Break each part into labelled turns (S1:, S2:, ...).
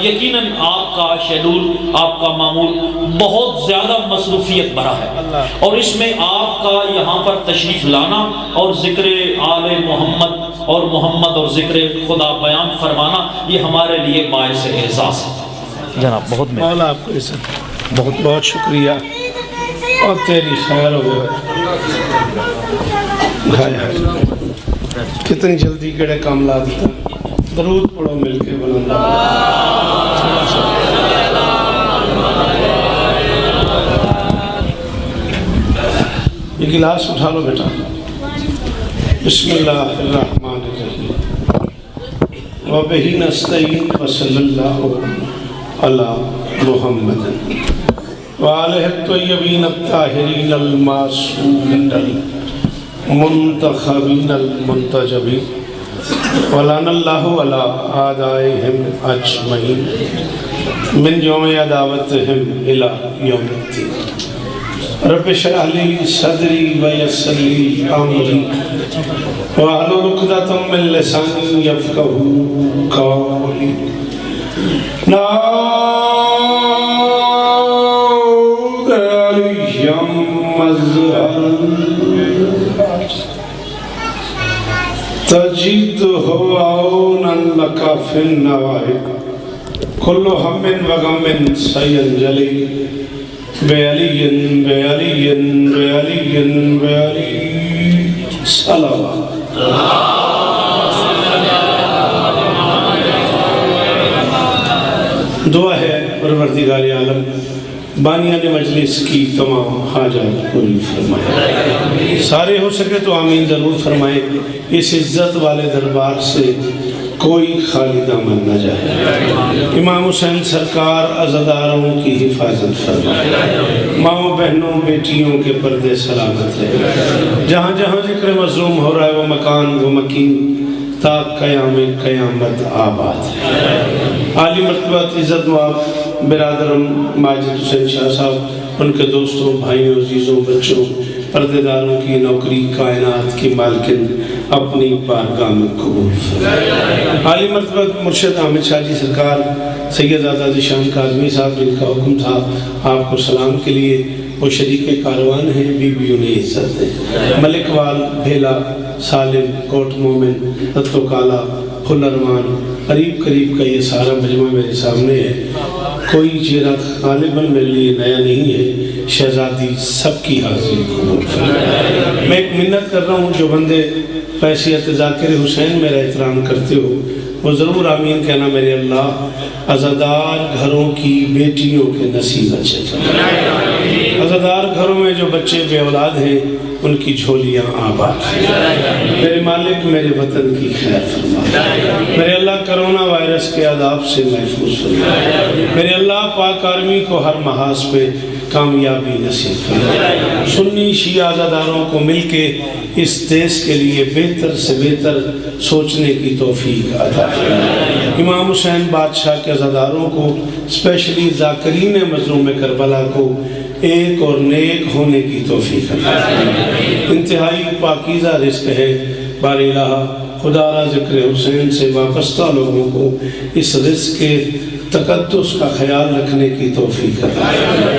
S1: یقیناً آپ کا شیڈول، آپ کا معمول بہت زیادہ مصروفیت بھرا ہے، اور اس میں آپ کا یہاں پر تشریف لانا اور ذکر آل محمد اور ذکر خدا بیان فرمانا یہ ہمارے لیے باعث اعزاز ہے جناب۔ بہت
S2: مولا آپ کو عزت، بہت بہت شکریہ، اور تیری خیر ہو۔ ہائے ہائے کتنی جلدی کڑے کام لا دیتا۔ درود پڑھو مل کے بلند یہ گلاس اٹھا لو بیٹا۔ بسم اللہ الرحمن الرحیم وبہ نستعین وصلی اللہ علی محمد وآلہ الطیبین الطاہرین المعصومین المنتخبین المنتجبین ولعن اللہ علی اعدائہم اجمعین من یوم عداوتہم الی یوم الدین۔ رب اشرح لی صدری ویسر لی امری واحلل عقدۃ من لسانی یفقہوا قولی۔ نعوذ علیہم مظہر تجد ہو عونا لکا فی النوائب کل ہم و غم سید جلی بے علی بے علی بے علی بے علی صلوات۔ دعا ہے پروردگار عالم بانیان مجلس کی تمام حاجات پوری فرمائے، سارے ہو سکے تو آمین ضرور فرمائے۔ اس عزت والے دربار سے کوئی خالی دامن نہ جائے۔ امام حسین سرکار عزاداروں کی حفاظت فرمائے، ماؤں بہنوں بیٹیوں کے پردے سلامت رہے، جہاں جہاں ذکر مظلوم ہو رہا ہے وہ مکان وہ مکین تا قیام قیامت آباد ہے۔ عالی مرتبہ عزت مآب برادرم ماجد حسین شاہ صاحب، ان کے دوستوں بھائیوں عزیزوں بچوں پردے داروں کی نوکری کائنات کی مالکن اپنی بارگاہ میں قبول فرمائے۔ عالی مرتبہ مرشد احمد شاہ جی سرکار سید زادہ ذیشان کاظمی صاحب جن کا حکم تھا آپ کو سلام کے لیے، وہ شریک کاروان ہیں، بیویوں نے عزت دے۔ ملک وال بھیلا سالم کوٹ مومن رتو کالا پھلروان قریب قریب کا یہ سارا مجمع میرے سامنے ہے، کوئی چہرہ غالباً میرے لیے نیا نہیں ہے۔ شہزادی سب کی حاضری قبول فرمائے۔ میں ایک منت کر رہا ہوں، جو بندے حیثیت ذاکر حسین میرا احترام کرتے ہو وہ ضرور آمین کہنا۔ میرے اللہ عزادار گھروں کی بیٹیوں کے نصیب اچھے فرمائے، عزادار گھروں میں جو بچے بے اولاد ہیں ان کی جھولیاں آباد فرمائے۔ میرے مالک میرے وطن کی خیر فرمائے، میرے اللہ کرونا وائرس کے عذاب سے محفوظ فرمائے، میرے اللہ پاک آرمی کو ہر محاذ پہ کامیابی نصیب فرمائے۔ سنی شیعہ عزاداروں کو مل کے اس دیس کے لیے بہتر سے بہتر سوچنے کی توفیق عطا فرمائے۔ امام حسین بادشاہ کے عزاداروں کو اسپیشلی ذاکرین مظلوم کربلا کو ایک اور نیک ہونے کی توفیق عطا فرمائے۔ انتہائی پاکیزہ رزق ہے، بار الہ خدا را ذکر حسین سے وابستہ لوگوں کو اس رزق کے تقدس کا خیال رکھنے کی توفیق عطا فرمائے۔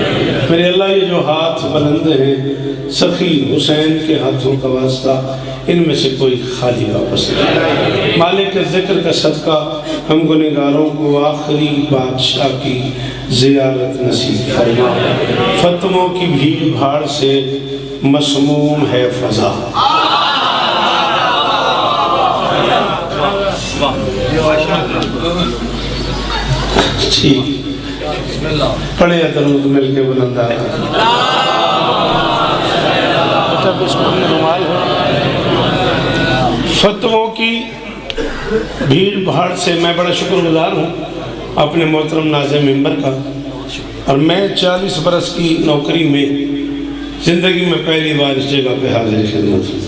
S2: میرے اللہ یہ جو ہاتھ بلند ہیں سخی حسین کے ہاتھوں کا واسطہ ان میں سے کوئی خالی واپس نہیں۔ مالک ذکر کا صدقہ ہم گنہگاروں کو آخری بادشاہ کی زیارت نصیب فرما۔ فتنوں کی بھیڑ بھاڑ سے مسموم ہے فضا، ٹھیک پڑھے درود مل کے بلندہ۔ فتووں کی بھیڑ بھاڑ سے میں بڑا شکر گزار ہوں اپنے محترم ناظم ممبر کا، اور میں 40 برس کی نوکری میں زندگی میں پہلی بار اس جگہ پہ حاضر خدمت ہوں۔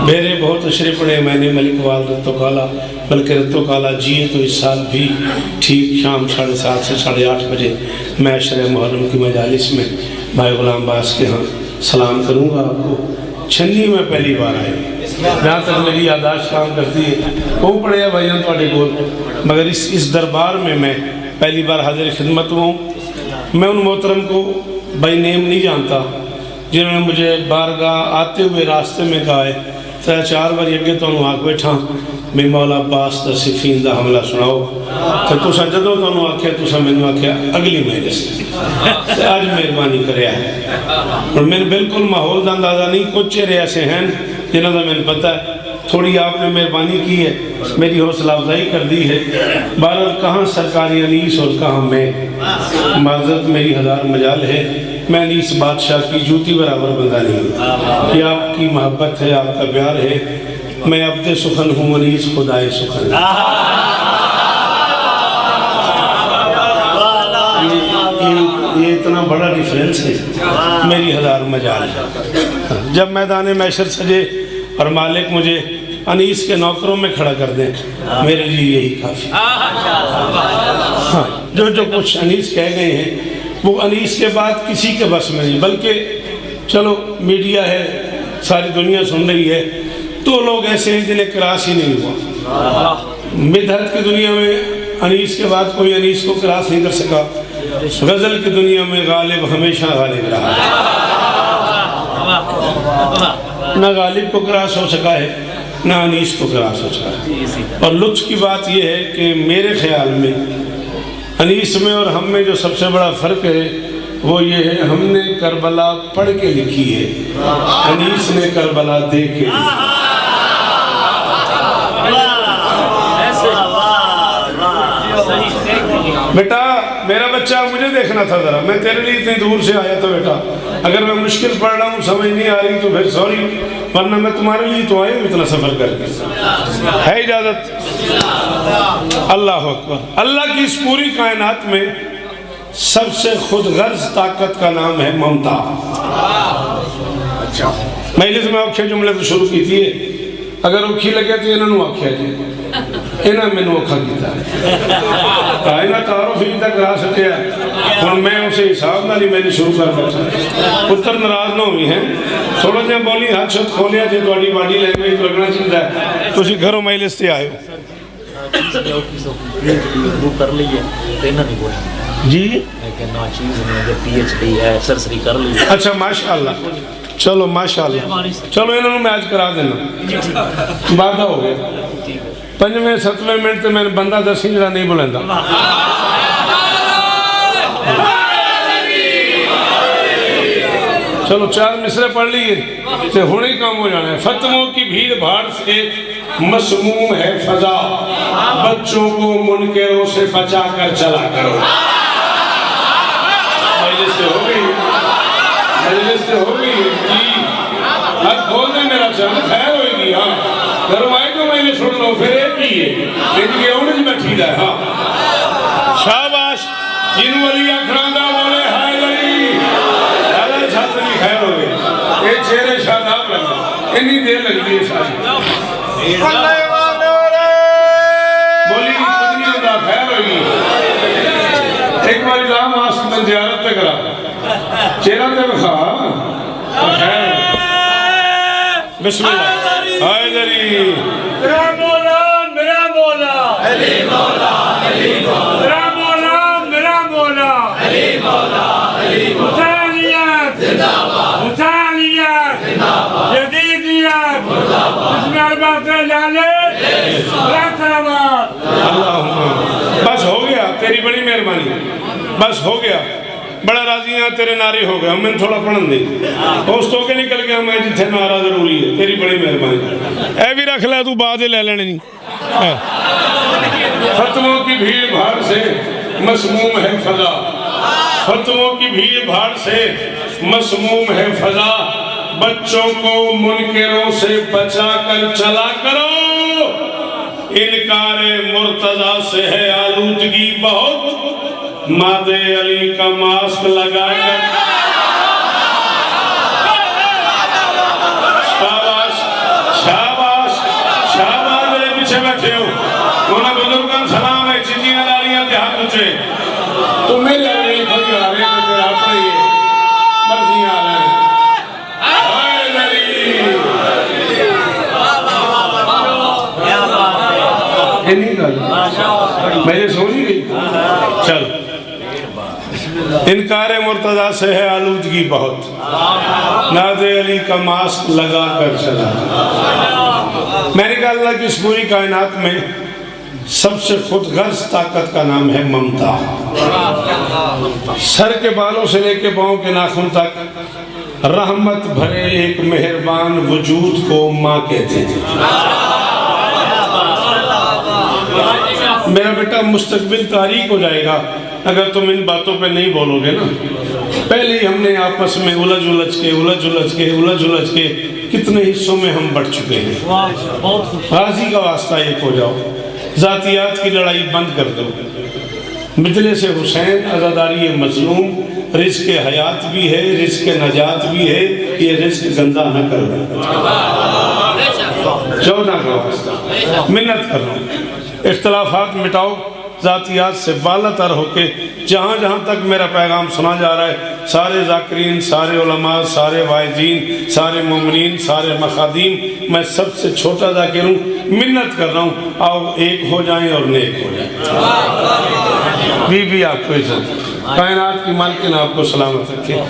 S2: میرے بہت اشرے پڑے میں نے ملک وال رتو کالا، بلکہ رتو کالا جیے تو اس سال بھی ٹھیک شام 7:30 سے 8:30 بجے میں عشرہ محرم کی مجالس میں بھائی غلام باس کے ہاں سلام کروں گا آپ کو۔ چھنی میں پہلی بار آئے جہاں تک میری یادداشت کام کرتی ہے وہ پڑے ہیں بھائیان تھوڑے کو، مگر اس دربار میں پہلی بار حاضر خدمت ہوں۔ میں ان محترم کو بائی نیم نہیں جانتا جنہوں نے مجھے بارگاہ آتے ہوئے راستے میں کہا ہے 3-4 بار یہ تو انہوں آگ بیٹھا میں مولا عباس دا صفین دا حملہ سناؤ تو تُسا جدوں تو انہوں آکھیا تُسا میں نے آکھیا اگلی مہینے سے آج مہربانی کریا ہے اور میں نے بالکل ماحول دا اندازہ نہیں، کچھ چہرے ایسے ہیں جنہوں دا میں نے پتہ ہے تھوڑی آپ نے مہربانی کی ہے، میری حوصلہ افزائی کر دی ہے۔ بہرحال کہاں سرکاری انیس اور کہاں میں، معذرت میری 1000 مجال ہے، میں انیس بادشاہ کی جوتی برابر بندہ نہیں ہوں۔ یہ آپ کی محبت ہے، آپ کا پیار ہے، میں عبد سخن ہوں، انیس خدائے سخن۔ یہ اتنا بڑا ڈیفرنس ہے، میری 1000 مجال ہے۔ جب میدان محشر سجے اور مالک مجھے انیس کے نوکروں میں کھڑا کر دیں، میرے لیے یہی کافی۔ ہاں جو کچھ انیس کہہ گئے ہیں وہ انیس کے بعد کسی کے بس میں نہیں، بلکہ چلو میڈیا ہے، ساری دنیا سن رہی ہے، تو لوگ ایسے ہیں جنہیں کراس ہی نہیں ہوا۔ مدحت کی دنیا میں انیس کے بعد کوئی انیس کو کراس نہیں کر سکا، غزل کی دنیا میں غالب ہمیشہ غالب رہا، نہ غالب کو کراس ہو سکا ہے نہ انیس کو کراس ہو سکا ہے۔ اور لطف کی بات یہ ہے کہ میرے خیال میں انیس میں اور ہم میں جو سب سے بڑا فرق ہے وہ یہ ہے ہم نے کربلا پڑھ کے لکھی ہے، انیس نے کربلا دیکھ کے لکھی۔ بیٹا میرا بچہ مجھے دیکھنا تھا ذرا، میں تیرے لیے اتنی دور سے آیا تھا بیٹا، اگر میں مشکل پڑھ رہا ہوں سمجھ نہیں آ رہی تو پھر سوری، ورنہ میں تمہارے لیے تو آیا ہوں اتنا سفر کر کے۔ ہے اجازت؟ اللہ اکبر۔ اللہ کی اس پوری کائنات میں سب سے خود غرض طاقت کا نام ہے ممتا۔ مجلس میں اوکھے جملے تو شروع کی تھی، اگر اوکھی لگے تو انہوں نے اوکھیا جی انہوں میں نے اوکھا کیتا ہے، انہوں تعارف ہی تک رہا سکے ہیں، اور میں اسے حساب نہ لی میں نے شروع کر بیٹھا۔ پتر ناراض نہ ہوئی ہیں، تھوڑا جہاں بولی ہاتھ شد کھولیا جی تھوڑی باڈی لینگویج لگنا چاہتا ہے تو اسی گھروں مجلس سے آئے ہو جی۔ اچھا ماشاءاللہ، چلو ماشاءاللہ، چلو انہوں نے میں آج کرا دینا، بادہ ہو گیا۔ 5ویں 7ویں منٹ تے میں نے بندہ 10 جڑا نہیں بلندہ۔ چلو 4 مصرے پڑھ لیے تے ہونے کام ہو جانا ہے۔ فتووں کی بھیڑ بھاڑ سے مسموم ہے فضا، بچوں کو منکروں سے بچا کر چلا کرو۔ مجلس سے ہو گئی، مجلس سے ہو گئی جی، ہاتھ کھول دیں میرا چاہتا خیر ہوئے گی۔ ہاں گھروں آئے تو میں نے سن لو پھر ایک ہی ہے لیکن یہ انہیں میں ٹھیک ہے۔ ہاں شاباش، جن ولی اکھراندہ بولے ہائے لگی حضرت چھاتری خیر ہوئے، یہ چہرے شاداب لگا، اتنی دیر لگتی ہے ساری بولی کتنی اندہ خیر ہوئی۔ ایک بار اسلام آسک میں زیارت تک رہا، چہرہ تے بخوا خیر بسم اللہ حیدری
S3: میرا مولا میرا مولا علی مولا علی مولا میرا مولا میرا مولا علی مولا علی مولا حسینیت زندہ باد، حسینیت زندہ باد، جدیدیت زندہ باد، بسم اللہ جانے
S2: اللہم۔ بس ہو گیا، تیری بڑی مہربانی، بس ہو گیا، بڑا راضی ہیں تیرے نعرے ہو گیا، میں تھوڑا پڑھن دے اس تو کے نکل گیا، میں جتھے نعرہ ضروری ہے، تیری بڑی مہربانی۔ اے بھی رکھ لے تو بعد لے لینے نہیں۔ فتووں کی بھیڑ بھاڑ سے مسموم ہے فضا، فتووں کی بھیڑ بھاڑ سے مسموم ہے فضا، بچوں کو منکروں سے بچا کر چلا کرو، انکار مرتضی سے ہے آلودگی بہت، مادے علی کا ماسک لگائے گا۔ شاباش شاباش شاباش، میرے پیچھے بیٹھے ہو، انہوں بزرگان سلام ہے، چیزیاں لالیاں کے ہاتھ اچھے، تو میرے آرہے ہیں کوئی آرہے ہیں تو میرا اپنے یہ مرضی آ رہے ہیں۔ میرے سونی گئی چل انکار مرتضیٰ سے ہے آلودگی بہت ناز علی کا ماسک لگا کر چلا میں نے کہا اللہ کی اس پوری کائنات میں سب سے خود غرض طاقت کا نام ہے ممتا سر کے بالوں سے لے کے پاؤں کے ناخن تک رحمت بھرے ایک مہربان وجود کو ماں کہتے ہیں میرا بیٹا مستقبل تاریک ہو جائے گا اگر تم ان باتوں پہ نہیں بولو گے نا پہلے ہی ہم نے آپس میں الجھ کے کتنے حصوں میں ہم بڑھ چکے ہیں غازی کا واسطہ ایک ہو جاؤ ذاتیات کی لڑائی بند کر دو مجلس حسین عزاداری مظلوم رزق حیات بھی ہے رزق نجات بھی ہے یہ رزق گندہ نہ کرو چودہ کا واسطہ منت کرو اختلافات مٹاؤ ذاتیات سے بالا تر ہو کے جہاں جہاں تک میرا پیغام سنا جا رہا ہے سارے ذاکرین سارے علماء سارے واعظین سارے مومنین سارے مخادیم میں سب سے چھوٹا ذاکر ہوں منت کر رہا ہوں آؤ ایک ہو جائیں اور نیک ہو جائیں بی آپ کو عزت کائنات کی مالکن آپ کو سلامت رکھے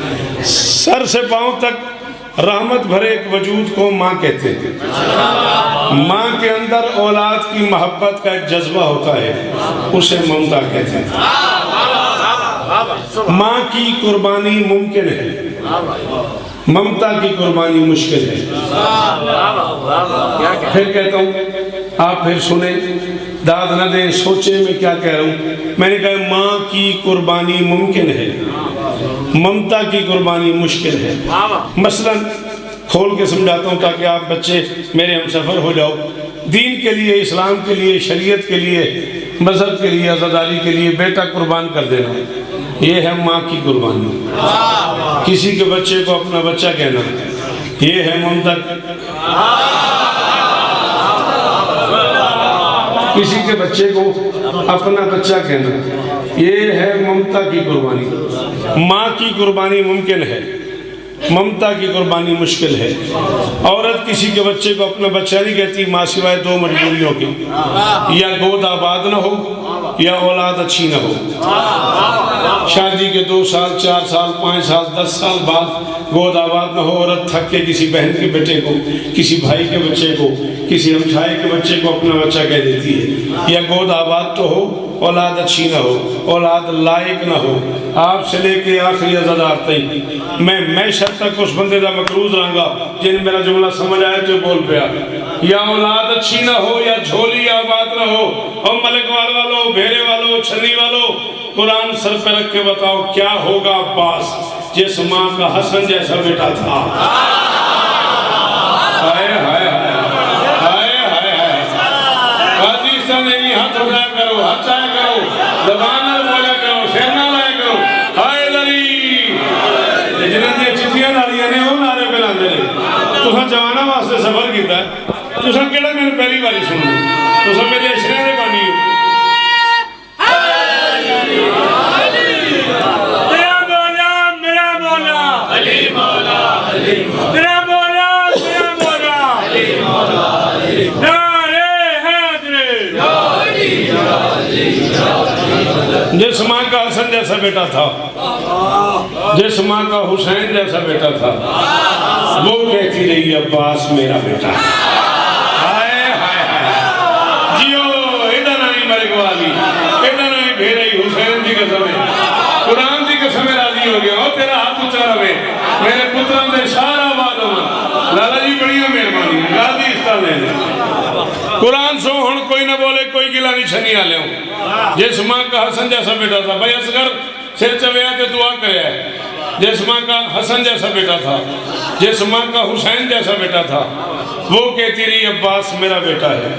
S2: سر سے پاؤں تک رحمت بھرے ایک وجود کو ماں کہتے ہیں ماں کے اندر اولاد کی محبت کا ایک جذبہ ہوتا ہے اسے ممتا کہتے ہیں ماں کی قربانی ممکن ہے ممتا کی قربانی مشکل ہے پھر کہتا ہوں آپ پھر سنیں داد نہ دیں سوچیں میں کیا کہہ رہا ہوں میں نے کہا ماں کی قربانی ممکن ہے ممتا کی قربانی مشکل ہے مثلا کھول کے سمجھاتا ہوں تاکہ آپ بچے میرے ہم سفر ہو جاؤ دین کے لیے اسلام کے لیے شریعت کے لیے مذہب کے لیے عزاداری کے لیے بیٹا قربان کر دینا یہ ہے ماں کی قربانی کسی کے بچے کو اپنا بچہ کہنا یہ ہے ممتا کسی کے بچے کو اپنا بچہ کہنا یہ ہے ممتا کی قربانی ماں کی قربانی ممکن ہے ممتا کی قربانی مشکل ہے عورت کسی کے بچے کو اپنا بچہ نہیں کہتی ماں سوائے دو مجبوریوں کی یا گود آباد نہ ہو یا اولاد اچھی نہ ہو شادی کے 2 سال 4 سال 5 سال 10 سال بعد گود آباد نہ ہو عورت تھک کے کسی بہن کے بیٹے کو کسی بھائی کے بچے کو کسی ہمسائے کے بچے کو اپنا بچہ کہہ دیتی ہے یا گود آباد تو ہو اولاد اچھی نہ ہو اولاد لائق نہ ہو آپ سے لے کے آخری عزادار تک میں شرط تک اس بندے دا مقروض رہاں گا جن میرا جملہ سمجھ آئے تو بول پیا یا اولاد اچھی نہ ہو یا جھولی آباد نہ ہو اور ملک والو بھیرے والو چھنی والو قرآن سر پہ رکھ کے بتاؤ کیا ہوگا عباس جس ماں کا حسن جیسا بیٹا تھا ہائے ہائے قاضی سے نہیں ہاتھ اٹھایا کرو ہاتھ چاہے کرو زبان نہ بولا کرو سر نہ لائے کرو ہائے لری جنہاں دیا چٹیاں لالیاں نے وہ نعرے پہ لاندے رہے تُساں جوانہ واسطے سفر کیتا ہے تُساں کیڑا میں نے پہلی باری سنوں تُساں میرے اشرے نے بانی ہو جس ماں کا حسن جیسا بیٹا تھا جس ماں کا حسین جیسا بیٹا تھا وہ کہتی رہی عباس میرا بیٹا ہائے ہائے ہائے جیو ادھر نہیں ملک والی ادھر نہیں بھیرئی حسین دی قسم ہے قرآن دی قسم راضی ہو گیا اور تیرا ہاتھ اچھا رہے میرے پتران دے شارہ آباد ہوں لالا جی بڑیاں مہربانی غازی اس طرح لے لیں قرآن سو ہن کوئی نہ بولے کوئی گلہ نہیں چھنی آلے ہوں جس ماں کا حسن جیسا بیٹا تھا بھائی اصغر سر چویا تے دعا کرے ہے جس ماں کا حسن جیسا بیٹا تھا جس ماں کا حسین جیسا بیٹا تھا وہ کہتی رہی عباس میرا بیٹا ہے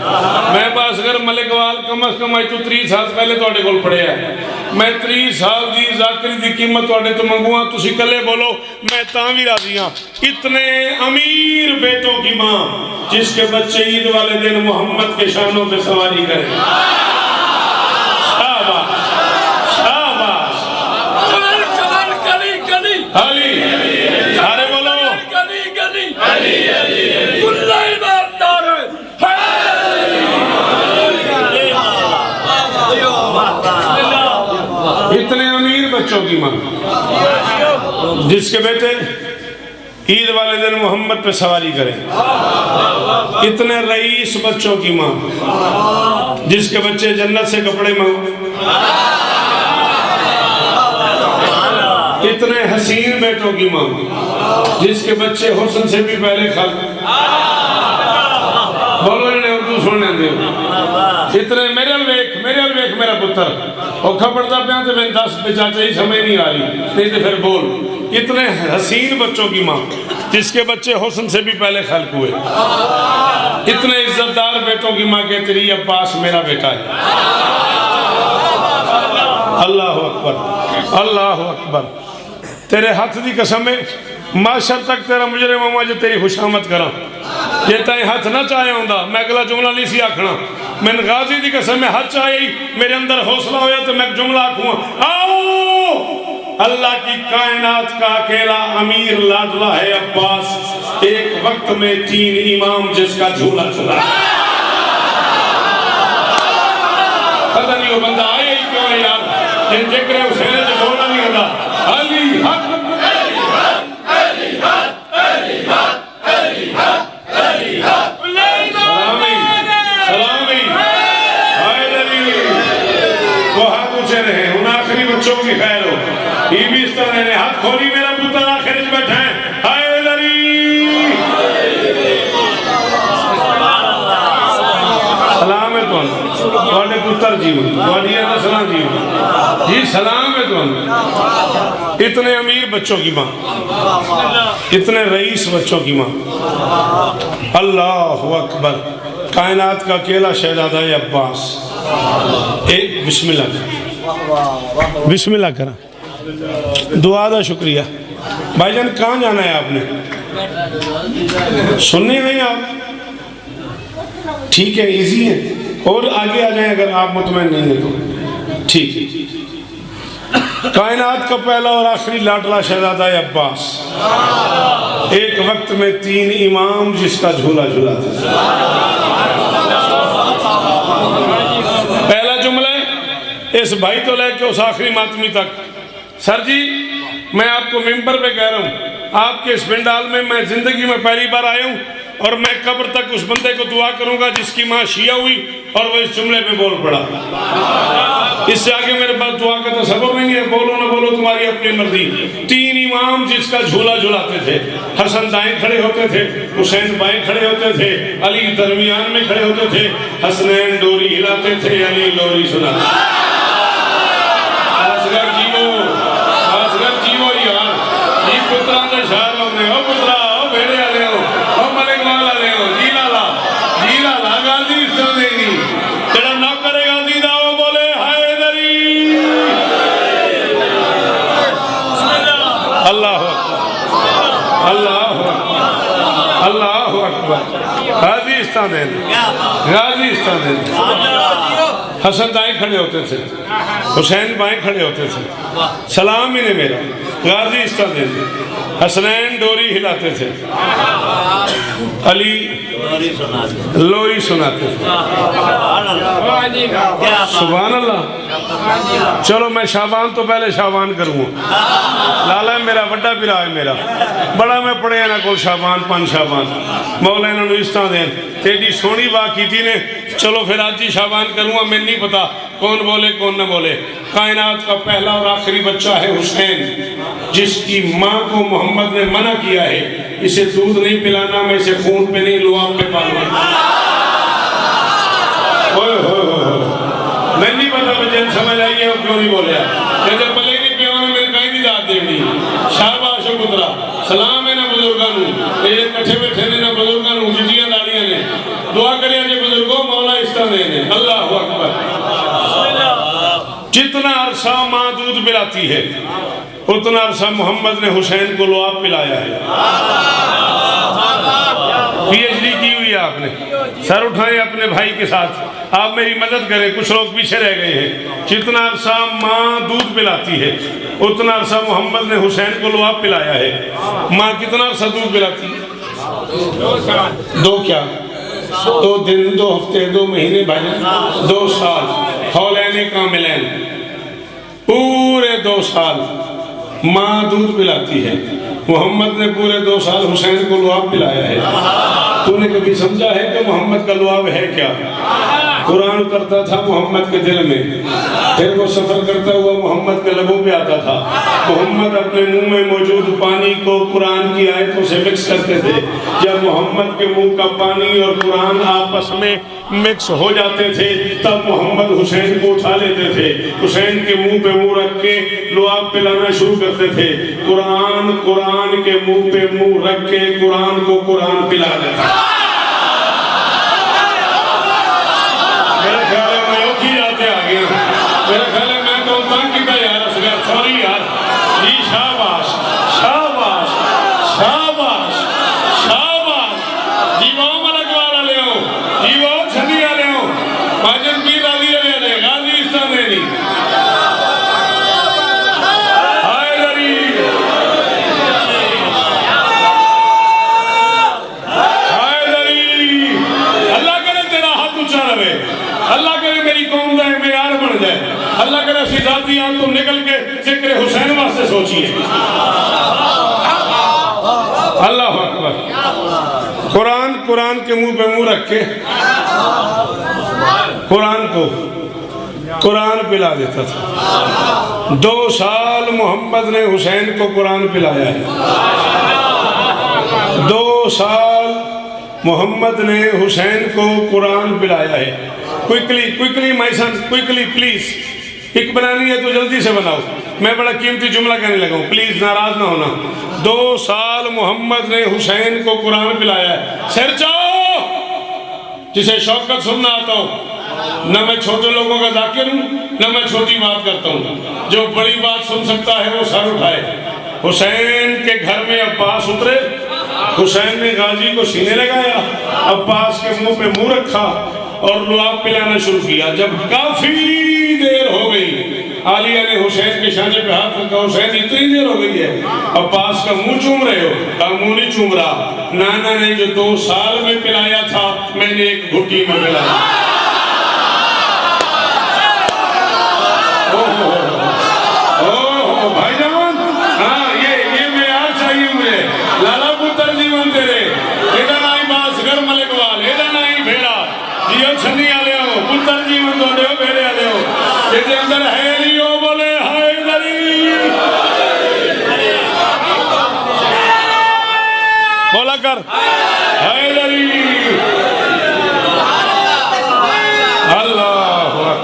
S2: میں باصغر ملک وال کم از کم آئی تو 30 سال پہلے تو آڑے گول پڑے ہیں میں 30 سال دی ذاکری دی قیمت آڑے تو منگوہاں تسی کلے بولو میں تاں بھی راضی ہاں اتنے امیر بیٹوں کی ماں جس کے بچے عید والے دن محمد کے شانوں پہ سواری کریں شاباش شاباش علی سارے بولو اتنے امیر بچوں کی ماں جس کے بیٹے عید والے دن محمد پہ سواری کریں، اتنے رئیس بچوں کی ماں جس کے بچے جنت سے کپڑے اتنے حسین بیٹوں کی ماں جس کے بچے حسن سے بھی پہلے بولو انہیں اردو سننے دے، اتنے میرے الویک میرا پتر اور کھپڑتا پہ آتے میں 10 پہ چاچا ہی سمجھ نہیں آ رہی، نہیں تو پھر بول، اتنے حسین بچوں کی ماں جس کے بچے حسن سے بھی پہلے خلق ہوئے، اتنے عزتدار بیٹوں کی ماں کہتی رہی عباس میرا بیٹا ہے۔ اللہ اکبر اللہ اکبر، تیرے ہاتھ دی قسم ہے معاشر تک تیرا مجرم ہوا جو تیری خوشامت کرا، یہ تائیں ہاتھ نہ چاہے ہوندہ میں اگلا جملہ نہیں سی آکھنا، میں غازی دی قسم میں ہاتھ چاہے ہی میرے اندر حوصلہ ہویا تو میں جملہ آکھوں آؤ اللہ کی کائنات کا اکیلا امیر لاڈلا ہے عباس، ایک وقت میں 3 امام جس کا جھولا جھولا، پتہ نہیں وہ بندہ آئے ہی کیوں ہے یار جن ذکر حسین جو بولا نہیں ہوتا علی حق کی خیر ہو، یہ بھی اس طرح نے ہاتھ کھولی میرا پتر آخر اس بیٹھا ہے، ہائے لری سلام ہے تو انہوں پتر جیو سلام جیو جی سلام ہے تو انہوں اتنے امیر بچوں کی ماں، اتنے رئیس بچوں کی ماں، اللہ اکبر، کائنات کا اکیلا شہزادہ عباس، ایک بسم اللہ بسم اللہ کرا، دعا دا شکریہ۔ بھائی جان کہاں جانا ہے آپ نے؟ سننے ہیں آپ؟ ٹھیک ہے ایزی ہے، اور آگے آ جائیں اگر آپ مطمئن نہیں ہیں تو ٹھیک ہے۔ کائنات کا پہلا اور آخری لاڈلا شہزادہ عباس، ایک وقت میں 3 امام جس کا جھولا جھولاتے تھے۔ پہلا جملہ اس بھائی تو لے کے اس آخری ماتمی تک، سر جی میں آپ کو ممبر پہ کہہ رہا ہوں، آپ کے اس پنڈال میں زندگی میں پہلی بار آیا ہوں اور میں قبر تک اس بندے کو دعا کروں گا جس کی ماں شیعہ ہوئی اور وہ اس جملے پہ بول پڑا، اس سے آگے میرے پاس دعا کا تصور نہیں ہے، بولو نہ بولو تمہاری اپنی مرضی۔ 3 امام جس کا جھولا جھولاتے تھے، حسن دائیں کھڑے ہوتے تھے، حسین بائیں کھڑے ہوتے تھے، علی درمیان میں کھڑے ہوتے تھے، حسنین ڈوری ہلاتے تھے، علی لوری سناتے تھے۔ آسگر جیو یار، یہ پتران دے شہر ہونے، او پترا، او بھیڑے آلے ہو، او ملک مال آلے ہو، جی لالا غازی اس طرح دے گی، جڑا نوکر غازی دا وہ بولے ہائے دری، اللہ اکبر اللہ اکبر اللہ اکبر، غازی اس طرح دے دی، غازی اس طرح دے دی۔ حسن دائیں کھڑے ہوتے تھے، حسین بائیں کھڑے ہوتے تھے، سلام ہی نے میرا، غازی اس طرح دے دی، حسنین ڈوری ہلاتے تھے، علی لوری سناتے تھے، سبحان اللہ۔ چلو میں شابان تو پہلے شابان کروں، لالا میرا وڈا پیرا ہے میرا، بڑا میں پڑھے ہیں نا کول شابان 5 شابان، مولا انہوں نے اس طرح دیں تیری سونی باقی تھی نے، چلو پھر آج ہی شابان کروں گا، میں نہیں پتا کون بولے کون نہ بولے۔ کائنات کا پہلا اور آخری بچہ ہے حسین، جس کی ماں کو محمد نے منع کیا ہے اسے دودھ نہیں پلانا، میں اسے خون پہ نہیں لعاب پہ پالنا۔ میں نہیں پتا بجن سمجھ آئی ہے اور کیوں نہیں بولیا، جب پلے نہیں پیوانا میں کہیں نہیں داد دے گی۔ شاباش و پترا، سلام ہے نا بزرگانوں، یہ کٹھے بیٹھے نے نا بزرگانوں، جتیاں داڑیاں نے، دعا کریا جے بزرگوں مولا اس طرح دے۔ اللہ اکبر۔ جتنا عرصہ ماں دودھ پلاتی ہے اتنا عرصہ محمد نے حسین کو لعاب پلایا ہے۔ پی ایچ ڈی کی ہوئی ہے آپ نے، سر اٹھائیں اپنے بھائی کے ساتھ، آپ میری مدد کریں، کچھ لوگ پیچھے رہ گئے ہیں۔ جتنا عرصہ ماں دودھ پلاتی ہے اتنا عرصہ محمد نے حسین کو لعاب پلایا ہے۔ ماں کتنا عرصہ دودھ پلاتی ہے؟ 2 کیا؟ 2 دن، 2 ہفتے، 2 مہینے، 2 سال، حولین کاملین، پورا 2 سال ماں دودھ پلاتی ہے، محمد نے پورے 2 سال حسین کو لعاب پلایا ہے۔ تو نے کبھی سمجھا ہے کہ محمد کا لعاب ہے کیا؟ قرآن اترتا تھا محمد کے دل میں، پھر وہ سفر کرتا ہوا محمد کے لبوں پہ آتا تھا۔ محمد اپنے منہ میں موجود پانی کو قرآن کی آیتوں سے مکس کرتے تھے۔ جب محمد کے منہ کا پانی اور قرآن آپس میں مکس ہو جاتے تھے تب محمد حسین کو اٹھا لیتے تھے، حسین کے منہ پہ منہ رکھ کے لعاب پلانا شروع کرتے تھے۔ قرآن کے منہ پہ منہ رکھ کے قرآن کو قرآن پلا دیتا۔ میرا خیال ہے میں اوکھی جاتے آگیا، میرا خیال ہے میں تو تنگ کیتا یار اصغر، سوری یار جی، شاباش شاباش شاباش شاباش، جی وہ ملک والا لے ہو، جی وہ چھنی والے ہو، ماجد پیر راضی لے غازی استان دے نہیں اللہ کرے میری قوم دا معیار بن جائے، اللہ کرے اسی ذاتیات تم نکل کے ذکر حسین واسطے سوچیے۔ اللہ اکبر۔ قرآن کے منہ پہ منہ رکھ کے قرآن کو قرآن پلا دیتا تھا۔ 2 سال محمد نے حسین کو قرآن پلایا ہے، 2 سال محمد نے حسین کو قرآن پلایا ہے۔ Quickly my son, quickly please, ایک بنانی ہے تو جلدی سے بناؤ، میں بڑا قیمتی جملہ کہنے لگا ہوں، پلیز ناراض نہ ہونا۔ 2 سال محمد نے حسین کو قرآن پلایا ہے۔ سر چاؤ جسے شوقت سننا آتا ہوں، نہ میں چھوٹے لوگوں کا ذاکر ہوں نہ میں چھوٹی بات کرتا ہوں، جو بڑی بات سن سکتا ہے وہ سر اٹھائے۔ حسین کے گھر میں عباس اترے، حسین نے غازی کو سینے لگایا، عباس کے منہ پہ منہ رکھا اور لعاب پلانا شروع کیا۔ جب کافی دیر ہو گئی، عالیہ نے حسین کے شانے پہ ہاتھ رکھا، حسین اتنی دیر ہو گئی ہے، عباس کا منہ چوم رہے ہو؟ کہا منہ نہیں چوم رہا، نانا نے جو 2 سال میں پلایا تھا میں نے 1 گھٹی میں پلایا۔ بھائی جان، ہاں یہ معیار چاہیے مجھے۔ لالا پتر جیون تیرے ایڈا نائی باس گر ملک وال، ایڈا نائی بھیڑا جیو چھنی آلے ہو، پتر جیون تو دے ہو، بھیڑے آلے ہو، جیتے اندر ہے لیو بولے ہائے دری بولا کر ہائے دری۔ اللہ اکبر،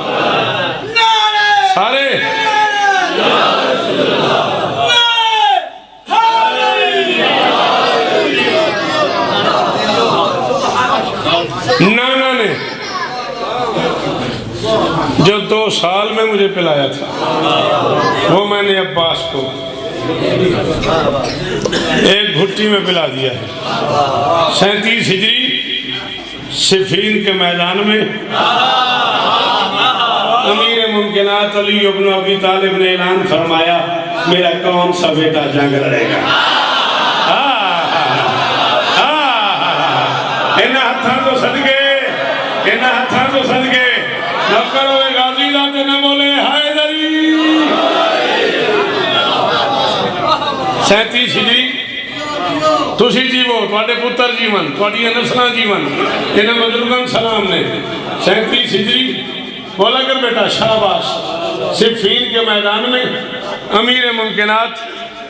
S2: سارے نانا نے جو 2 سال میں مجھے پلایا تھا وہ میں نے عباس کو 1 گھٹی میں پلا دیا ہے۔ 37 ہجری صفین کے میدان میں امیر ممکنات علی ابن ابی طالب نے اعلان فرمایا، میرا کون سا بیٹا جنگ لڑے گا؟ ہتھاں تو صدقے نوکر ہوئے غازی لاتے نہ بولے ہائے دری۔ 37 ہجری تسی جیو، تواڈے پتر جیون، تواڈیاں نسلاں جیون، انہاں بزرگاں سلام نے۔ 37 ہجری بولا کر بیٹا شاباش۔ صفین کے میدان میں امیر ممکنات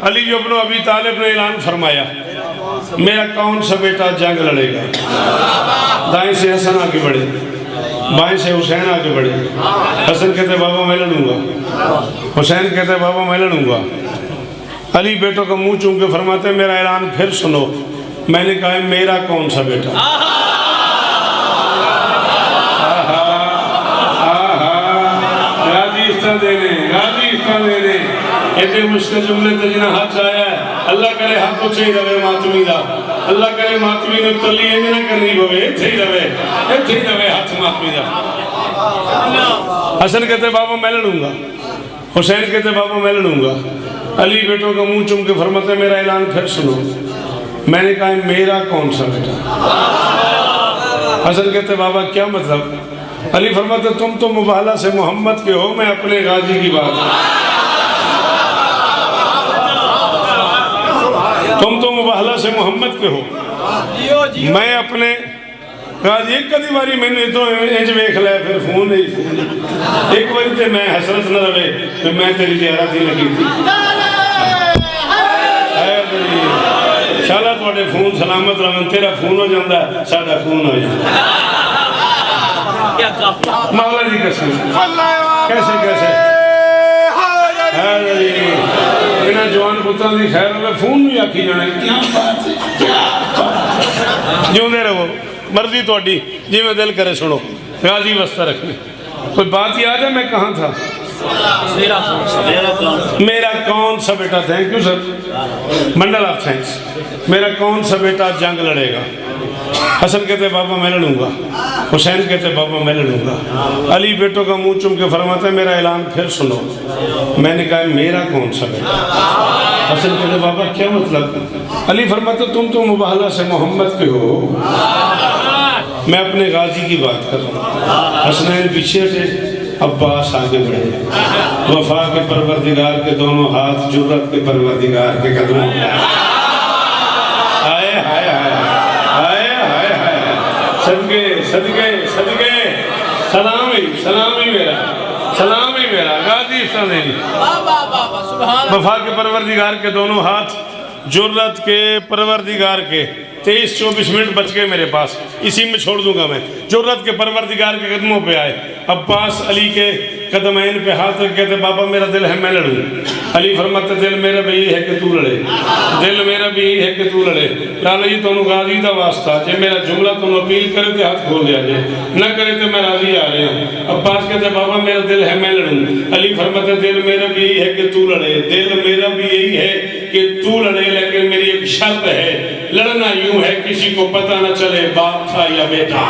S2: علی ابن ابی طالب نے اعلان فرمایا، میرا کون سا بیٹا جنگ لڑے گا؟ دائیں سے حسن آگے بڑھے، بائیں سے حسین آگے بڑھے۔ حسن کہتے بابا میں لڑوں گا، حسین کہتے بابا میں لڑوں گا۔ علی بیٹوں کا منہ چوم کے فرماتے میرا اعلان پھر سنو۔ میں نے کہا میرا کون سا بیٹا؟ غازی اس طرح دینے ایڈے مشکل جملے تے جنہاں ہاتھ آیا ہے، اللہ کرے ہاتھ اچھے ہی رہے ماتمی دا، اللہ کرے ماتمی نے تلی یہ نہ کرنی ہوئے، اتھے ہی رہے ہاتھ ماتمی دا۔ حسن کہتے بابا میں لڑوں گا، حسین کہتے بابا میں لڑوں گا۔ علی بیٹوں کا منہ چوم کے فرماتے میرا اعلان پھر سنو۔ میں نے کہا میرا کون سا بیٹا؟ حسن کہتے بابا کیا مطلب؟ علی فرماتے تم تو مبالغہ سے محمد کے ہو، میں اپنے غازی کی بات سے محمد کے ہو میں اپنے غازی ایک کدی باری میں نے تو انج ویکھ لیا پھر فون نہیں ایک باری تے میں حسرت نہ رہے کہ میں تیری زیارت ہی نہ کیتی شالا تواڈے فون سلامت رہن تیرا فون ہو جاندا ہے ساڈا فون ہو جاندا مولا جی قسم کیسے کیسے انہاں جوان پتراں دی خیر ہوے فون بھی آکھی جانا کیا بات ہے کیا بات جیوندے رہو مرضی تواڈی جی میں دل کرے سنو غازی واسطہ رکھنے کوئی بات یاد ہے میں کہاں تھا میرا کون سا بیٹا تھینک یو سر منڈل آف تھینکس میرا کون سا بیٹا جنگ لڑے گا حسن کہتے بابا میں لڑوں گا حسین کہتے بابا میں لڑوں گا علی بیٹوں کا منہ چوم کے فرماتا ہے میرا اعلان پھر سنو میں نے کہا میرا کون سا بیٹا حسن کہتے بابا کیا مطلب علی فرماتا تم تو مباہلہ سے محمد کے ہو میں اپنے غازی کی بات کر رہا ہوں حسنین پیچھے ہٹے عباس آگے بڑھے وفا کے پروردگار کے دونوں ہاتھ جرت کے پروردگار کے قدموں میں آئے ہائے ہائے آئے ہائے ہائے صدقے صدقے صدقے سلامی میرا غازی استعمالی وفا کے پروردگار کے دونوں ہاتھ جرت کے پروردگار کے 23-24 منٹ بچ گئے میرے پاس اسی میں چھوڑ دوں گا میں جرت کے پروردگار کے قدموں پہ آئے عباس علی کے قدمین پہ ہاتھ رکھ کہتے بابا میرا دل ہے میں لڑوں علی فرماتے دل میرا بھی یہی ہے کہ تو لڑے دل میرا بھی یہی ہے کہ تو لڑے لالا جی تو غازی دا واسطہ جے میرا جملہ تو اپیل کرے تے ہاتھ کھول دیا جائے نہ کرے تے میں راضی آ رہے ہوں عباس کہتے بابا میرا دل ہے میں لڑوں علی فرماتے دل میرا بھی یہی ہے کہ تو لڑے دل میرا بھی یہی ہے کہ تو لڑے لیکن میری ایک شرط ہے لڑنا یوں ہے کسی کو پتہ نہ چلے باپ تھا یا بیٹا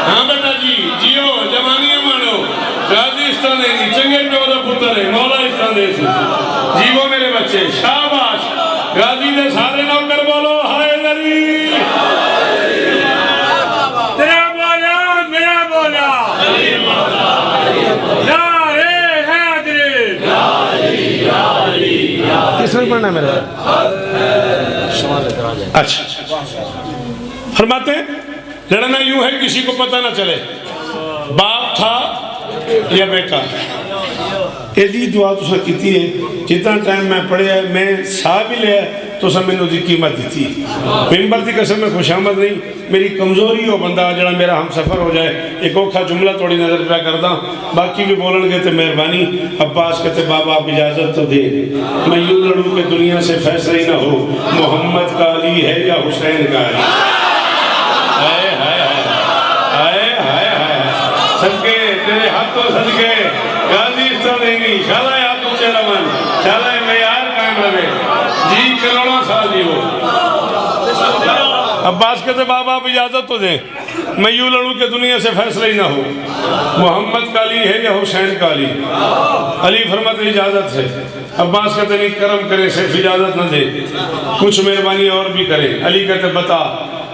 S2: ہاں بیٹا جی جیو جوانی مانو غازی استعمال ہے چنگے پیو دا پتر ہے مولا استعمال ہے جیو میرے بچے شاباش غازی دے سارے نوکر بولو ہائے دری
S3: تیرا مولا میرا مولا
S2: کس میں پڑھنا ہے میرا اچھا فرماتے ہیں لڑنا یوں ہے کسی کو پتہ نہ چلے باپ تھا یا بیٹا ایڈی دعا تو سا کیتی ہے جتنا ٹائم میں پڑھے ہے میں سا بھی لیا تو سا میں نے دی قیمت دیتی ممبر دی قسم میں خوش آمد نہیں میری کمزوری ہو بندہ جڑا میرا ہم سفر ہو جائے ایک اوکھا جملہ توڑی نظر پہ کردہ باقی بھی بولن گے تے مہربانی عباس کہتے بابا آپ اجازت تو دے میں یوں لڑوں کہ دنیا سے فیصلہ ہی نہ ہو محمد کا علی ہے یا حسین کا علی آئے ہائے ہائے آئے ہائے صدقے تیرے ہاتھوں صدقے غازی استعمال شالہ ہاتھ اچھے رمن شالہ معیار قائم رہے جی کروڑوں سال جی ہو عباس کہتے بابا آپ اجازت تو دیں میں یوں لڑوں کہ دنیا سے فیصلہ ہی نہ ہو محمد کا علی ہے یا حسین کا علی علی فرماتے اجازت ہے عباس کہتے نہیں کرم کرے صرف اجازت نہ دے کچھ مہربانی اور بھی کرے علی کہتے بتا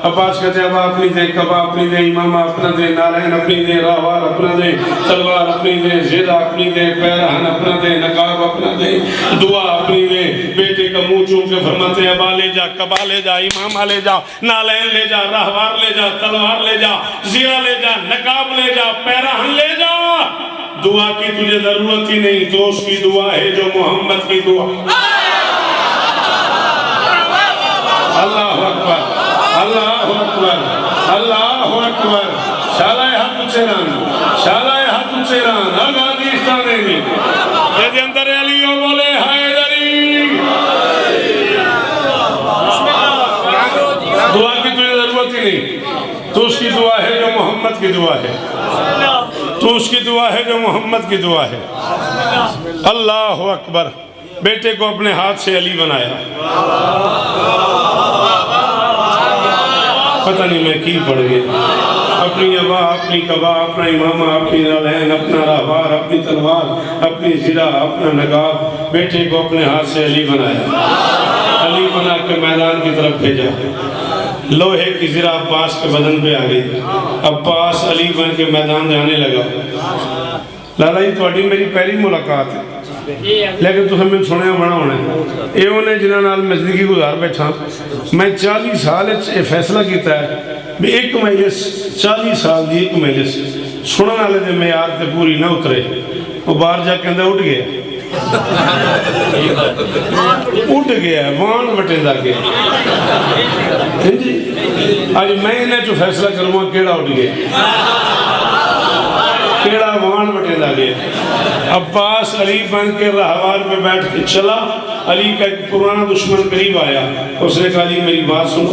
S2: عباس کہتے ابا اپنی دے کبا اپنی دے امامہ اپنا دے نارائن اپنی دے راہوار اپنا دے تلوار اپنی دے زیدہ اپنی دے پیرہن اپنا دے نقاب اپنا دے دعا اپنی دے بیٹے کا منہ چوم کے فرماتے ابا لے جا کبا لے جا امامہ لے جا نالین لے جا راہوار لے جا تلوار لے جا زیرہ لے جا نقاب لے جا پیرہن لے جا دعا کی تجھے ضرورت ہی نہیں دوست کی دعا ہے جو محمد کی دعا اللہ اکبر اللہ اکبر اللہ اکبر شالہ ہاتھ اچھے ران غازی استعمال یہ دے اندر علیوں بولے ہائے دری دعا کی تجھے ضرورت ہی نہیں تو اس کی دعا ہے جو محمد کی دعا ہے تو اس کی دعا ہے جو محمد کی دعا ہے اللہ اکبر بیٹے کو اپنے ہاتھ سے علی بنایا پتہ نہیں میں کی پڑھ گیا اپنی ابا اپنی کبا اپنا امامہ اپنی نالین اپنا راہوار اپنی تلوار اپنی زرہ اپنا نقاب بیٹے کو اپنے ہاتھ سے علی بنایا علی بنا کے میدان کی طرف بھیجا لوہے کی زرہ عباس کے بدن پہ آ گئی عباس علی بن کے میدان جانے لگا لالا جی تواڈی میری پہلی ملاقات ہے لیکن تو ہمیں سنیا بڑا ہونا ہے یہ انہیں جنہوں نال میں زندگی گزار بیٹھا میں 40 سال یہ فیصلہ کیتا ہے بھی ایک مجلس 40 سال دی ایک مجلس سننے والے دے معیار تے پوری نہ اترے وہ باہر جا کے اندر اٹھ گیا وان وٹیندا گیا آج میں انہیں جو فیصلہ کروں کیڑا اٹھ گیا کیڑا وان وٹیندا گیا عباس علی بن کے راہوار پہ بیٹھ کے چلا علی کا ایک پرانا دشمن قریب آیا اس نے کہا علی میری بات سنو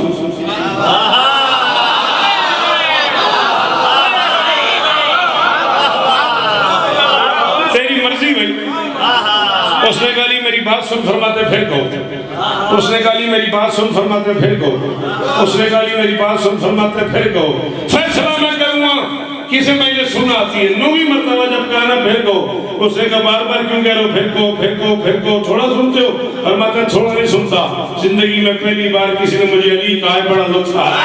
S2: تیری مرضی بھائی اس نے کہا علی میری بات سن فرماتے پھر کہو اس نے کہا علی میری بات سن فرماتے پھر کہو اس نے کہا علی میری بات سن فرماتے پھر کہو فیصلہ میں کروں گا کسے میں یہ سنا آتی ہے 9ویں مرتبہ جب کہنا پھر کہو اس نے کہا بار بار کیوں کہہ رہے ہو پھر کہو پھر کہو پھر کہو تھوڑا سنتے ہو فرماتے ہیں تھوڑا نہیں سنتا زندگی میں پہلی بار کسی نے مجھے علی کہا ہے بڑا لطف آئے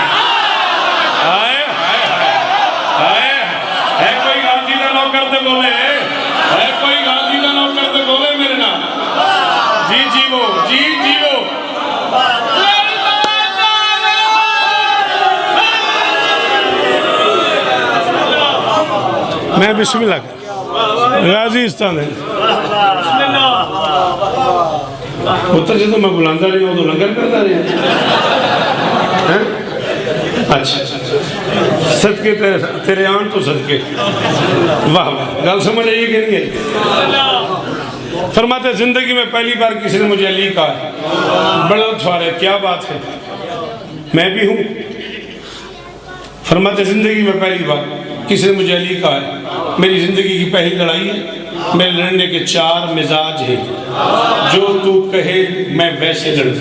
S2: ہے کوئی غازی نہ نو کرتے بولے ہے کوئی غازی نہ نو کرتے بولے میرے نام جی جی وہ میں بسم اللہ غازی استان ہے اتر سے تو میں بلاندہ رہی ہوں تو لنگر کرتا رہی ہوں اچھا صدقے تیرے آن تو صدقے واہ واہ گل سمجھ آئیے کہ نہیں ہے فرماتے زندگی میں پہلی بار کسی نے مجھے علی کہا ہے بڑا لطف آ رہا ہے کیا بات ہے میں بھی ہوں فرماتے زندگی میں پہلی بار کسی نے مجھے علی کہا ہے میری زندگی کی پہلی لڑائی ہے میرے لڑنے کے 4 مزاج ہیں جو تو کہے میں ویسے لڑوں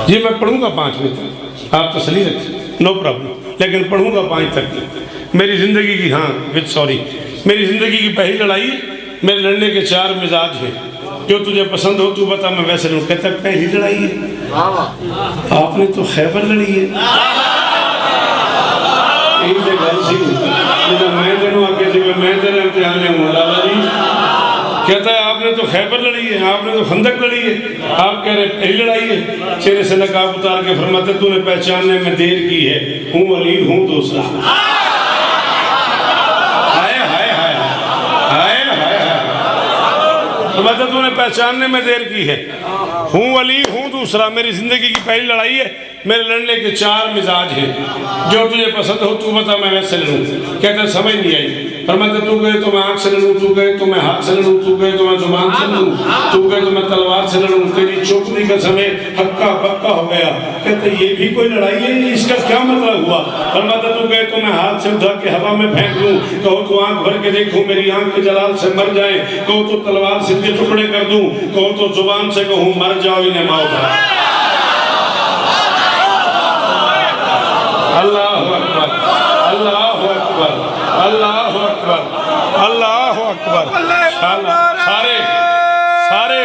S2: یہ میں پڑھوں گا 5 بجے تک آپ تسلی رکھیں نو پرابلم لیکن پڑھوں گا 5 تک میری زندگی کی میری زندگی کی پہلی لڑائی میرے لڑنے کے 4 مزاج ہیں جو تجھے پسند ہو تو بتا میں ویسے لڑوں کہتا ہے پہلی لڑائی ہے آپ نے تو خیبر لڑی ہے ایک دے گھر سی میں تینوں آکے سی میں تیرے امتحان لے ہوں لالا جی کہتا ہے آپ نے تو خیبر لڑی ہے آپ نے تو خندق لڑی ہے آپ کہہ رہے پہلی لڑائی ہے چہرے سے نقاب اتار کے فرماتے تو نے پہچاننے میں دیر کی ہے ہوں علی ہوں دوسرا فرماتے تو نے پہچاننے میں دیر کی ہے ہوں علی ہوں دوسرا میری زندگی کی پہلی لڑائی ہے میرے لڑنے کے 4 مزاج ہیں جو تجھے پسند ہو تو بتا میں ویسے لڑوں کہتے ہیں سمجھ نہیں آئی فرماتے تو کہے تو میں آنکھ سے لڑوں تو کہے تو میں ہاتھ سے لڑوں تو کہے تو میں زبان سے لڑوں تو کہے تو میں تلوار سے لڑوں تیری چوپنی کا سمے ہکا بکا ہو گیا کہتے ہیں یہ بھی کوئی لڑائی ہے اس کا کیا مطلب ہوا فرماتے تو کہے تو میں ہاتھ سے اٹھا کے ہوا میں پھینک لوں کہو تو آنکھ بھر کے دیکھوں میری آنکھ کے جلال سے مر جائیں کہو تو تلوار سے ٹکڑے کر دوں کہو تو زبان سے کہوں مر جاؤ انہیں موت ہے اللہ اکبر اللہ اکبر اللہ اکبر اللہ اکبر سارے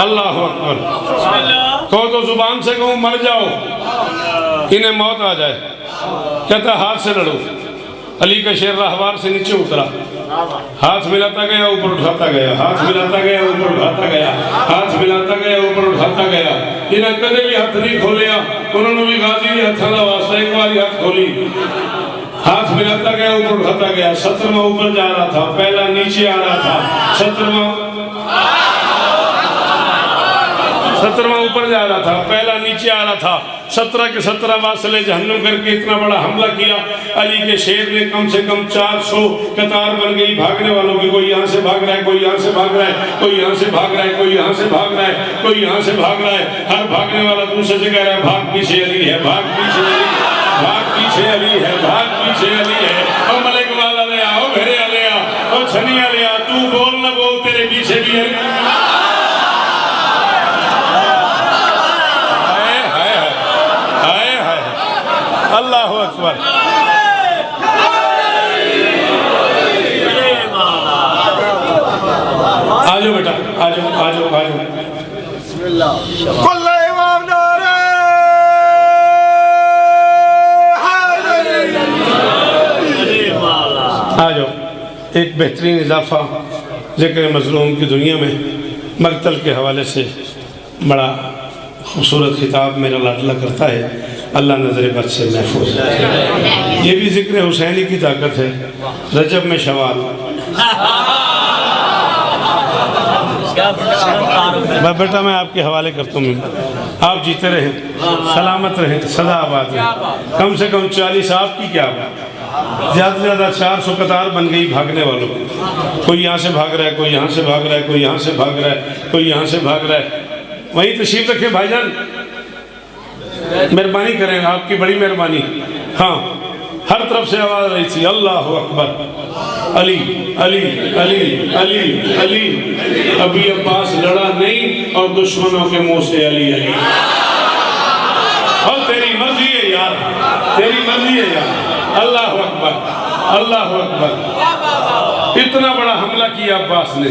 S2: اللہ اکبر کہو تو زبان سے کہوں مر جاؤ انہیں موت آ جائے کہتا ہاتھ سے لڑو علی کا شیر راہوار سے نیچے اترا ہاتھ ملاتا گیا اوپر اٹھاتا گیا ہاتھ ملاتا گیا اوپر اٹھاتا گیا ہاتھ ملاتا گیا اوپر اٹھاتا گیا انہیں کدے بھی ہاتھ نہیں کھولیا انہوں نے بھی غازی بھی ہاتھاں دا واسطہ ایک باری ہاتھ کھولی ہاتھ ملاتا گیا اوپر اٹھاتا گیا 17واں اوپر جا رہا تھا پہلا نیچے آ رہا تھا 17واں اوپر جا رہا تھا پہلا نیچے آ رہا تھا 17 کے 17 واصلے جہنم کر کے اتنا بڑا حملہ کیا علی کے شیر نے کم سے کم 400 قطار بن گئی بھاگنے والوں کی کوئی یہاں سے بھاگ رہا ہے کوئی یہاں سے بھاگ رہا ہے کوئی یہاں سے بھاگ رہا ہے کوئی یہاں سے بھاگ رہا ہے کوئی یہاں سے بھاگ رہا ہے ہر بھاگنے والا دوسرے سے کہہ رہا ہے بھاگ پیچھے علی ہے بھاگ پیچھے علی بھاگ پیچھے علی ہے بھاگ پیچھے علی ہے اور ملک والا لے آؤ گھرے لے آ اور چھنیا لے آ تو بول نہ بول تیرے پیچھے بھی علی اللہ اکبر آجو بیٹا آجو آجو آجو بسم اللہ کل امام نارے حیدر ایک بہترین اضافہ ذکر مظلوم کی دنیا میں مقتل کے حوالے سے بڑا خوبصورت خطاب میرا لاڈلا کرتا ہے، اللہ نظر بد سے محفوظ ہے۔ یہ بھی ذکر حسینی کی طاقت ہے، رجب میں شوال۔ بیٹا میں آپ کے حوالے کرتا ہوں، آپ جیتے رہیں، سلامت رہیں، سدا آباد رہیں، کم سے کم 40 آپ کی کیا بات، زیادہ سے زیادہ 400 قطار بن گئی بھاگنے والوں کی، کوئی یہاں سے بھاگ رہا ہے، کوئی یہاں سے بھاگ رہا ہے، کوئی یہاں سے بھاگ رہا ہے، کوئی یہاں سے بھاگ رہا ہے۔ وہیں تشریف رکھیں بھائی جان، مہربانی کریں، آپ کی بڑی مہربانی۔ ہاں ہر طرف سے آواز رہی تھی اللہ اکبر، علی علی علی علی علی، ابھی عباس لڑا نہیں اور دشمنوں کے منہ سے علی علی، اور تیری مرضی ہے یار، تیری مرضی ہے یار، اللہ اکبر اللہ اکبر۔ اتنا بڑا حملہ کیا عباس نے،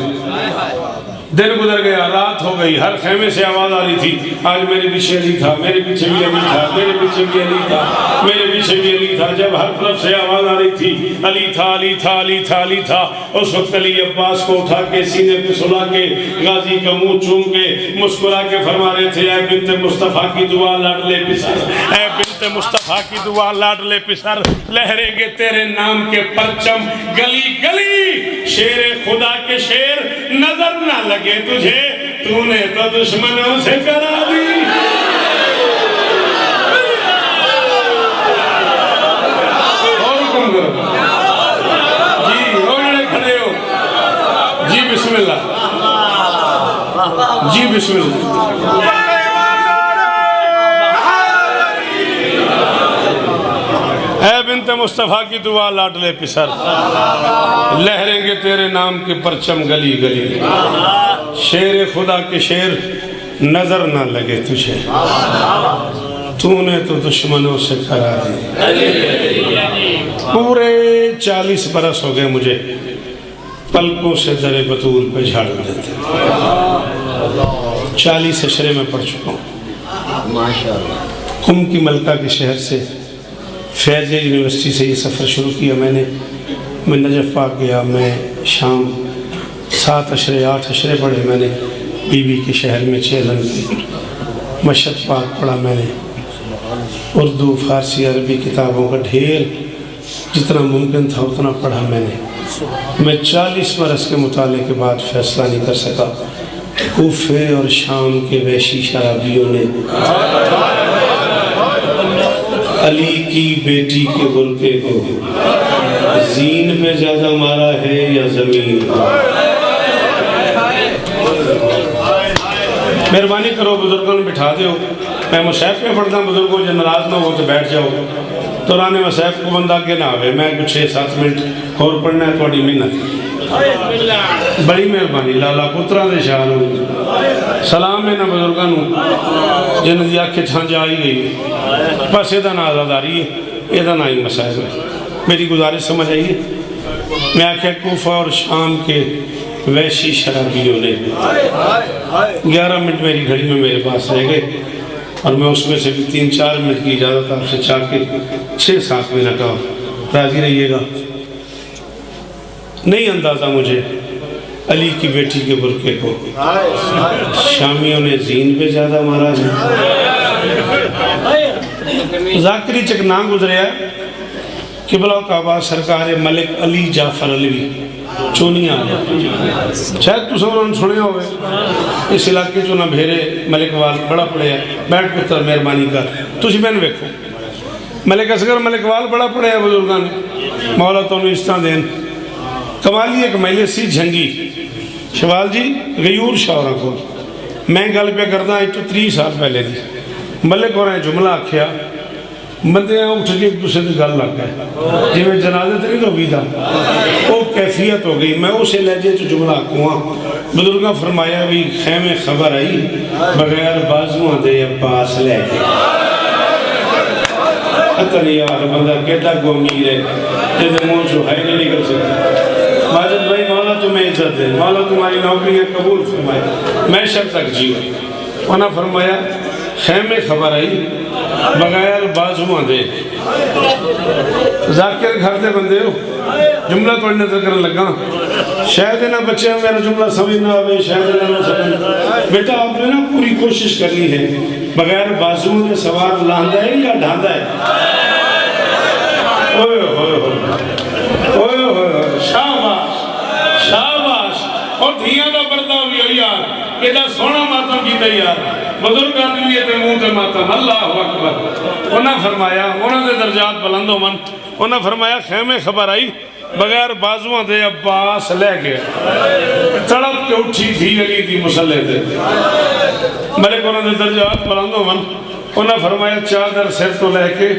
S2: دن گزر گیا، رات ہو گئی، ہر خیمے سے آواز آ رہی تھی، آج میرے پیچھے علی تھا، میرے پیچھے بھی علی تھا، میرے پیچھے بھی علی تھا، میرے پیچھے بھی علی تھا۔ جب ہر طرف سے آواز آ رہی تھی علی تھا علی تھا علی تھا علی تھا، اس وقت علی عباس کو اٹھا کے سینے پہ سلا کے غازی کا منہ چوم کے مسکرا کے فرما رہے تھے، اے بنت مصطفیٰ کی دعا لاڈلے پسر، اے بنت مصطفیٰ کی دعا لاڈلے پسر، لہریں گے تیرے نام کے پرچم گلی گلی، شیر خدا کے شیر نظر نہ لگے تجھے، تو نے تو دشمنوں سے کرا دی۔ اور کم کرو جی، روڑے کھڑے ہو جی، بسم اللہ جی، بسم اللہ۔ اے بنت مصطفیٰ کی دعا لاڈلے پسر، لہریں گے تیرے نام کے پرچم گلی گلی، شیر خدا کے شیر نظر نہ لگے تجھے، تو نے تو دشمنوں سے کرا دی۔ پورے 40 برس ہو گئے مجھے پلکوں سے در بطول پہ جھاڑ دیتے، 40 عشرے میں پڑھ چکا ہوں۔ قم کی ملکہ کے شہر سے فیض یونیورسٹی سے یہ سفر شروع کیا میں نے، میں نجف پاک گیا، میں شام 7 عشرے 8 عشرے پڑھے میں نے بی بی کے شہر میں چیلن کی، مشہد پاک پڑھا میں نے، اردو فارسی عربی کتابوں کا ڈھیر جتنا ممکن تھا اتنا پڑھا میں نے۔ میں 40 برس کے مطالعے کے بعد فیصلہ نہیں کر سکا، کوفے اور شام کے وحشی شرابیوں نے علی کی بیٹی کے برقعے کو زین پہ زیادہ مارا ہے یا زمین پر۔ مہربانی کرو بزرگوں نے بٹھا دیو، میں مصحف پہ پڑھتا ہوں، بزرگوں جو ناراض نہ ہو تو بیٹھ جاؤ، دوران مصحف کو بندہ کے نہ آوے، میں کچھ 6-7 منٹ اور پڑھنا ہے، تھوڑی محنت بڑی مہربانی، لالا پترا دے شاہ نو سلام ہے نا بزرگوں جن دی آنکھیں چھانج آئی گئی، بس یہ نا آزاداری ہے، یہ نا ہی مسائل ہے، میری گزارش سمجھ آئیے۔ میں آنکھیں کوفہ اور شام کے وحشی شرابیوں نے 11 منٹ میری گھڑی میں میرے پاس رہ گئے، اور میں اس میں سے بھی 3-4 منٹ کی اجازت آپ سے چاہ کے 6-7 منٹ اور راضی رہیے گا۔ نہیں اندازہ مجھے علی کی بیٹی کے برقعے کو شامیوں نے زین پہ زیادہ مارا ہے۔ ذاکری چکنا گزریا قبلہ کعبہ سرکار ملک علی جعفر علوی چونی آیا، شاید تو سب سنے ہوئے، اس علاقے جو نہ بھیرے ملک وال بڑا پڑے ہے، بیٹھ پتر مہربانی کر تجھ میں نے ویکھو، ملک اصغر ملک وال بڑا پڑے ہے، بزرگاں نے مولا تو انہوں اس طرح دین کمالی ایک مجلسی جھنگی شوال جی غیور شاورہ کو میں گل پہ کرنا ہے تو 30 سال پہلے دی ملک اور ہیں جملہ آکھیا بندے ہیں اٹھ کے ایک دوسرے سے گل لگ گئے جی میں جنازے تھے نہیں تو بیدہ وہ کیفیت ہو گئی، میں اسے لہجے تو جملہ آکھواں بزرگاں فرمایا بھی خیمے خبر آئی بغیر بازوان دے عباس لے گئے اتنی یار بندہ کہتا کو امیر ہے جیسے منہ جو ہے نہیں نکل سکتا۔ ماجد بھائی مولا تمہیں عزت دے، مولا تمہاری نوکریاں قبول فرمائے، میں شب تک جیو۔ انہا فرمایا خیمے خبر آئی بغیر بازوان دے ذاکر گھر دے بندے ہو جملہ تو نظر کرنے لگا شاید نہ بچے میرا جملہ سمجھ نہ آوے شاید نہ سمجھ بیٹا آپ نے نا پوری کوشش کرنی ہے بغیر بازو نے سوار لاندہ ہے یا ڈھاندا ہے اوئے ہوئے ہوئے ہوئے شاباش شاباش اور دھیاں دا پردہ ہوئی ہو یار ایڈا سونا ماتم کیتا یار بزرگ آدمی تے منہ تے ماتم اللہ اکبر انہاں فرمایا انہاں دے درجات بلند ہو من انہاں فرمایا خیمے خبر آئی بغیر بازوان دے عباس لے گیا تڑپ کے اٹھی تھی علی دی مسلح دے ملک انہاں دے درجات بلند ہو من انہاں فرمایا چادر سر تو لے کے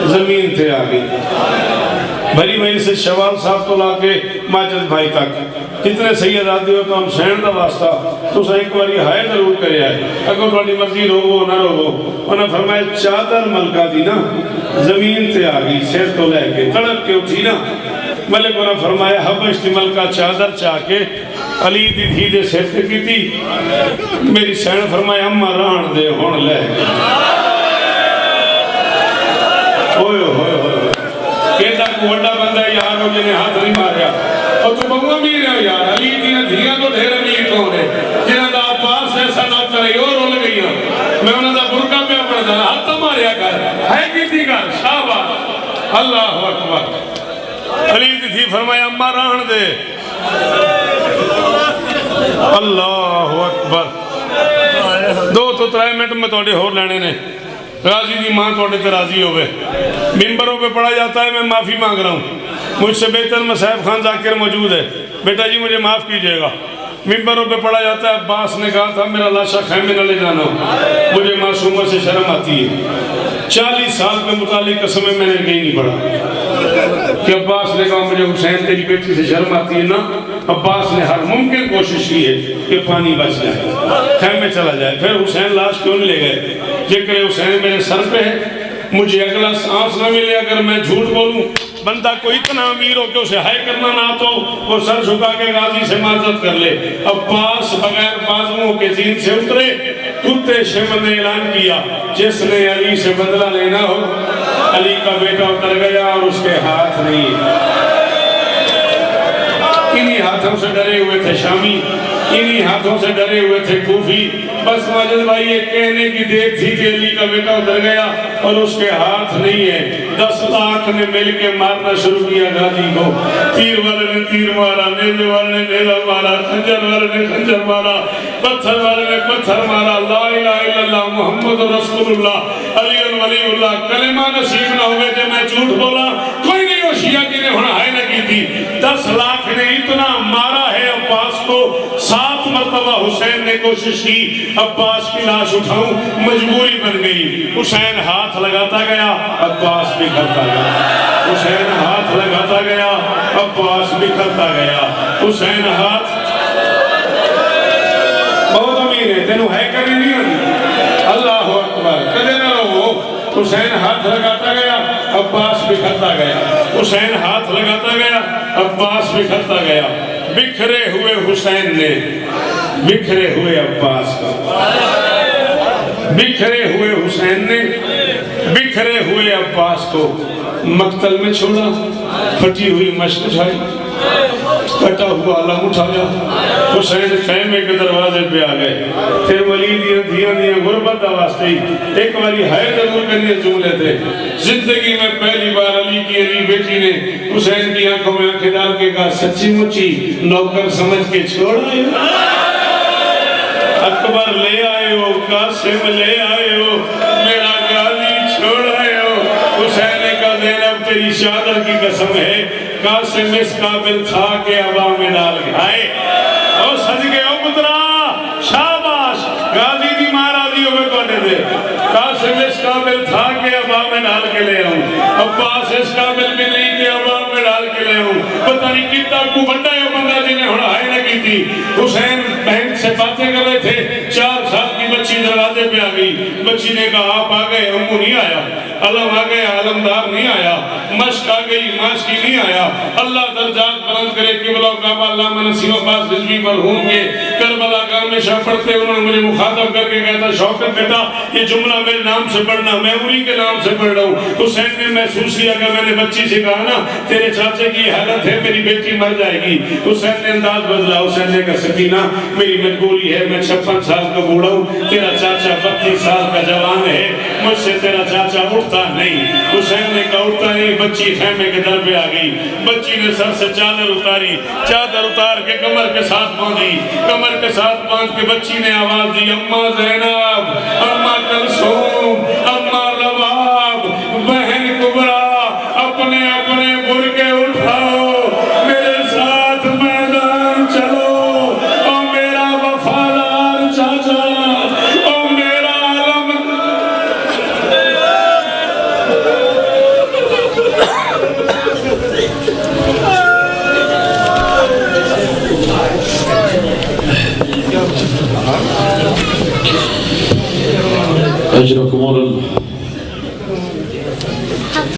S2: زمین تے آگئی بھری بھری سے شوال صاحب تو لا کے ماجد بھائی تک کتنے سید آدھی ہو تو ہم سین دا واسطہ تو اسے ایک باری ہائے ضرور کرے آئے اگر تھوڑی مرضی روگو نہ روگو انہوں نے فرمایا چادر ملکہ دی نا زمین تے آگئی سیر تو لے کے تڑپ کے اٹھی نا ملک انہوں نے فرمایا حبشتی ملکہ چادر چاہ کے علی دی دھی دے سیر تے کی تھی میری سین فرمایا اممہ ران دے ہون لے ہوئے ہوئے ہوئے کہتا کو وڈا بندہ یار ہو جنہیں ہاتھ نہیں ماریا اور تو بہو امیر ہے یار علی دیاں دھیاں تو ڈھیر امیر کون ہے جنہیں دا پاس ایسا نہ کرے اور رول گئی میں انہوں دا برکہ پہ اپنا دا ہاتھ ماریا کر ہے کی تھی کر شاباش اللہ اکبر علی دی فرمایا اممہ رہن دے اللہ اکبر دو تو ترائے منٹ میں توڑے ہو لینے نے راضی دی ماں توڑے تے راضی ہوئے ممبروں پہ پڑھا جاتا ہے میں معافی مانگ رہا ہوں مجھ سے بہتر مسائب خان ذاکر موجود ہے بیٹا جی مجھے معاف کیجئے گا ممبروں پہ پڑھا جاتا ہے عباس نے کہا تھا میرا لاشا خیمے نہ لے جانا مجھے معصومہ سے شرم آتی ہے 40 سال کے متعلق قسمیں میں نے کہیں نہیں پڑھا کہ عباس نے کہا مجھے حسین تیری بیٹی سے شرم آتی ہے نا عباس نے ہر ممکن کوشش کی ہے کہ پانی بچ جائے خیمے چلا جائے پھر حسین لاش کیوں نہیں لے گئے ذکر حسین میرے سر پہ ہے مجھے اگلا سانس نہ ملے اگر میں جھوٹ بولوں بندہ کوئی اتنا امیر ہو کہ اسے ہائے کرنا نہ تو وہ سر جھکا کے غازی سے معذرت کر لے عباس بغیر بازوؤں کے زین سے اترے کتے شمن نے اعلان کیا جس نے علی سے بدلہ لینا ہو علی کا بیٹا اتر گیا اور اس کے ہاتھ نہیں انہی ہاتھوں سے ڈرے ہوئے تھے شامی انہی ہاتھوں سے ڈرے ہوئے تھے کوفی بس ماجد بھائی یہ کہنے کی دیر تھی کہ علی کا بیٹا اتر گیا اور اس کے ہاتھ نہیں ہے 10 لاکھ نے مل کے مارنا شروع کیا غازی کو تیر والے نے تیر مارا نیزے والے نے نیزہ مارا خنجر والے نے خنجر مارا پتھر والے نے پتھر مارا لا الہ الا اللہ محمد رسول اللہ علی ولی اللہ کلمہ نصیب نہ ہوئے کہ میں جھوٹ بولا کوئی نہیں ہو شیعہ کی نے ہونا ہائے نہ کی تھی 10 لاکھ نے اتنا مارا ہے عباس کو 7 مرتبہ حسین نے کوشش کی عباس کی لاش اٹھاؤں مجبوری بن گئی حسین ہاتھ لگاتا گیا عباس بکھرتا گیا حسین ہاتھ لگاتا گیا عباس بکھرتا گیا حسین ہاتھ بہت امیر ہے تینوں ہے کرنی نہیں ہوتی اللہ اکبر کدے نہ رہو حسین ہاتھ لگاتا گیا عباس بکھرتا گیا حسین ہاتھ لگاتا گیا عباس بکھرتا گیا بکھرے ہوئے حسین نے بکھرے ہوئے عباس کا بکھرے ہوئے حسین نے بکھرے ہوئے عباس کو مقتل میں چھوڑا پھٹی ہوئی مشک اٹھائی کٹا ہوا علم اٹھایا حسین خیمے کے دروازے پہ آ گئے پھر ولی دیا غربت واسطے ایک باری ہائے ضرور کرنے جملے تھے زندگی میں پہلی بار علی کی علی بیٹی نے حسین کی آنکھوں میں آنکھیں ڈال کے کہا سچی مچی نوکر سمجھ کے چھوڑا اکبر لے آئے ہو قاسم لے آئے ہو میرا غازی چھوڑ آئے ہو حسین نے کہا زینب تیری شہادت کی قسم ہے قاسم اس قابل تھا کہ عبا میں ڈال گئے اور صدقے او پترا شاباش غازی دی ماں راضی ہوئے کونے دے قاسم اس قابل تھا کہ عبا میں ڈال کے لے آؤں عباس اس قابل بھی نہیں کہ عبا میں ڈال کے لے آؤں پتہ نہیں کتا کو بڑا ہے بندہ جنہیں ہونا ہائے نہ کی تھی حسین بہن سے باتیں کر رہے تھے 4 سال کی بچی دروازے پہ آ گئی بچی نے کہا آپ آ گئے ہم نہیں آیا
S4: علم آ گیا علمدار نہیں آیا، مشق آ گئی ماشکی نہیں آیا۔ اللہ درجات بلند کرے قبلہ و کعبہ علامہ نسیم عباس رضوی مرحوم کے کربلا کا ہمیشہ پڑھتے انہوں نے مجھے مخاطب کر کے کہتا شوکت بیٹا یہ جملہ میرے نام سے پڑھنا، میں انہی کے نام سے پڑھ رہا ہوں۔ حسین نے محسوس کیا کہ میں نے بچی سے کہا نا تیرے چاچے کی حالت ہے میری بیٹی مر جائے گی، حسین نے انداز بدلا، حسین نے کہا سکینہ میری مجبوری ہے، میں 56 سال کا بوڑھا ہوں، تیرا چاچا 32 سال کا جوان ہے، مجھ سے تیرا چاچا اٹھتا نہیں۔ حسین نے کہا اٹھتا نہیں، بچی خیمے کے در پہ آ گئی، بچی نے سر سے چادر اتاری، چادر اتار کے کمر کے ساتھ باندھی، کمر کے ساتھ باندھ کے بچی نے آواز دی اماں زینب، اماں کلثوم، اماں رباب، بہن کبرا، اپنے اپنے برقے اٹھاؤ میرے ساتھ میدان چلو، او میرا وفادار چاچا، او میرا علم۔
S1: اجرکم اللہ